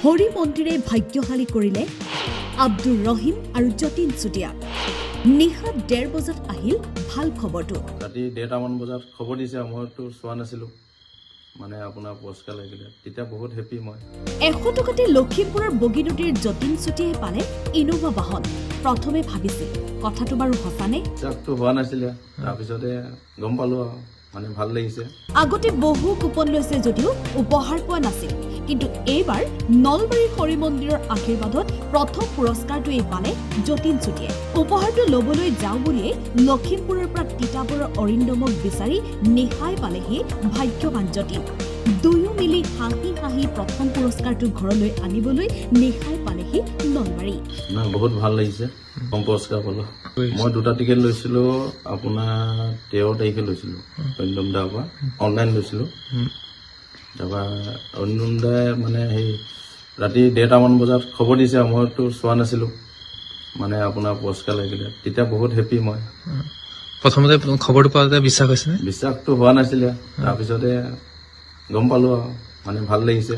হৰি মন্দিৰে ভাগ্যশালী কৰিলে আব্দুৰ ৰহিম আৰু যতীন চুতীয়া। নিশা 1:30 বজাত আহিল ভাল খবৰটো। ৰাতি 1:30 বজাত খবৰ দিছে, মইতো চোৱা নাছিলো, মানে আপোনাৰ পুৰস্কাৰ লাগিলে, তেতিয়া বহুত হেপী মই। 100 টকাতে লখিমপুৰৰ বগীনদীৰ যতীন চুতীয়াই পালে ইনোভা বাহন। প্ৰথমে ভাবিছিল কথাটো বাৰু সঁচানে? চাকটো হোৱা নাছিলে, তাৰপিছতে গম পালো আৰু মানে ভাল লাগিছে। আগতে বহু কুপন লৈছে যদিও উপহাৰ পোৱা নাছিল, কিন্তু এইবাৰ নলবাৰীৰ হৰি মন্দিৰৰ আশীৰ্বাদত প্ৰথম পুৰস্কাৰটোৱেই পালে যতীন চুতীয়াই। উপহাৰটো ল'বলৈ যাওঁ বুলিয়েই লখিমপুৰৰ পৰা তিতাবৰৰ অৰিন্দমক বিচাৰি নিশাই পালেহি ভাগ্যৱান যতীন। দুয়ো মিলি হাঁহি হাঁহি প্ৰথম পুৰস্কাৰটো ঘৰলৈ আনিবলৈ নিশাই পালেহি নলবাৰী। বহুত ভাল লাগিছে, কম পুৰস্কাৰ পালো। মই 2টা টিকেট লৈছিলো, আপোনাৰ 13 তাৰিখে লৈছিলো অৰিন্দম দাৰ পৰা, অনলাইন লৈছিলো। তাৰপৰা অৰিন্দম দাই মানে সেই ৰাতি 1:30 বজাত খবৰ দিছে, মইতো চোৱা নাছিলো, মানে আপোনাৰ পুৰস্কাৰ লাগিলে, তেতিয়া বহুত হেপী মই। প্ৰথমতে খবৰটো পাওঁতে বিশ্বাস হৈছে? বিশ্বাসটো হোৱা নাছিলে, তাৰপিছতে গম পালো আৰু মানে ভাল লাগিছে।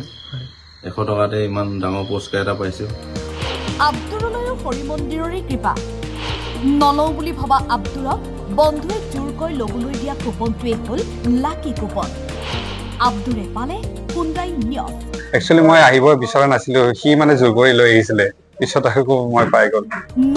100 টকাতে ইমান ডাঙৰ পুৰস্কাৰ এটা পাইছো। আব্দুৰলৈও হৰি মন্দিৰৰে কৃপা। নলওঁ বুলি ভবা আব্দুৰক বন্ধুৱে জোৰকৈ ল'বলৈ দিয়া কুপনটোৱে হ'ল লাকি কুপন। আব্দুৰে পালে হুণ্ডাই নিয়স। একচুৱেলি মই আহিব বিচৰা নাছিলো, সি মানে জোৰ কৰি লৈ আহিছিলে, পিছত আকৌ মই পাই গ'ল।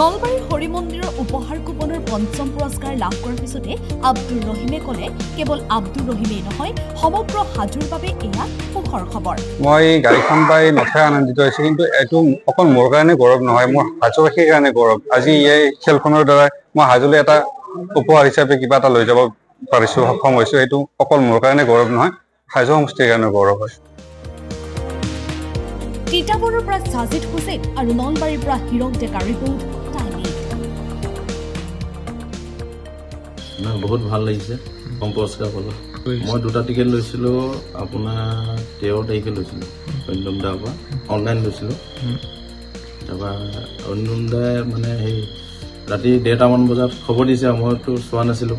নলবাৰীৰ হৰি মন্দিৰৰ উপহাৰ কুপনৰ 5ম পুৰস্কাৰ লাভ কৰাৰ পিছতে আব্দুৰ ৰহিমে ক'লে কেৱল আব্দুৰ ৰহিমেই নহয়, সমগ্ৰ হাজোৰ বাবে এয়া সুখৰ খবৰ। মই গাড়ীখন পাই নথৈ আনন্দিত হৈছো, কিন্তু এইটো অকল মোৰ কাৰণে গৌৰৱ নহয়, মোৰ হাজোবাসীৰ কাৰণে গৌৰৱ। আজি এই খেলখনৰ দ্বাৰা মই হাজোলৈ এটা উপহাৰ হিচাপে কিবা এটা লৈ যাব পাৰিছো, সক্ষম হৈছো। এইটো অকল মোৰ কাৰণে গৌৰৱ নহয়, হাজো সমষ্টিৰ কাৰণে গৌৰৱ হয়। তিতাবৰৰ পৰা সাজিদ হুছেইন আৰু নলবাৰীৰ পৰা হিৰক ডেকা ৰিপৰ্ট টাইম। বহুত ভাল লাগিছে, কম পুৰস্কাৰ পালো। মই 2টা টিকেট লৈছিলো, আপোনাৰ 13 তাৰিখে লৈছিলো অৰিন্দম দাৰ পৰা, অনলাইন লৈছিলো। তাৰপৰা অৰিন্দম দাই মানে সেই ৰাতি 1:30 বজাত খবৰ দিছে, মইতো চোৱা নাছিলো,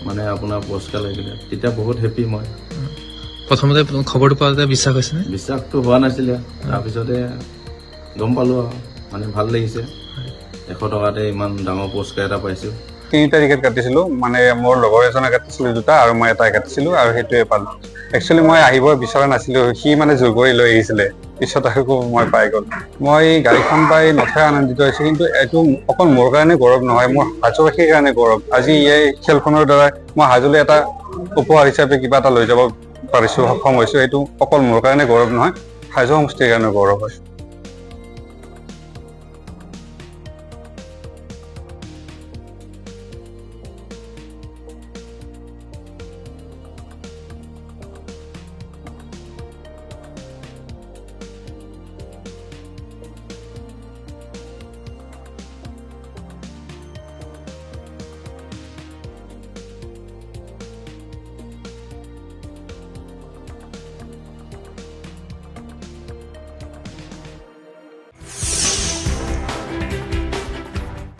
মানে আপোনাৰ পুৰস্কাৰ লাগিলে, তেতিয়া বহুত হেপী মই। প্ৰথমতে খবৰটো পাওঁতে বিশ্বাস হৈছে? বিশ্বাসটো হোৱা নাছিলে, তাৰপিছতে গম পালো আৰু মানে ভাল লাগিছে। 100 টকাতে ইমান ডাঙৰ পুৰস্কাৰ এটা পাইছো। 3টা টিকেট কাটিছিলো, মানে মোৰ লগৰ এজনে কাটিছিলো 2টা, আৰু মই এটা কাটিছিলো, আৰু সেইটোৱে পালো। একচুৱেলি মই আহিব বিচৰা নাছিলো, সি মানে জোৰ কৰি লৈ আহিছিলে, পিছত আকৌ মই পাই গ'ল। মই গাড়ীখন পাই নথৈ আনন্দিত হৈছো, কিন্তু এইটো অকল মোৰ কাৰণে গৌৰৱ নহয়, মোৰ হাজোবাসীৰ কাৰণে গৌৰৱ। আজি এই খেলখনৰ দ্বাৰা মই হাজোলৈ এটা উপহাৰ হিচাপে কিবা এটা লৈ যাব পাৰিছো, সক্ষম হৈছো। এইটো অকল মোৰ কাৰণে গৌৰৱ নহয়, হাজো সমষ্টিৰ কাৰণে গৌৰৱ হয়।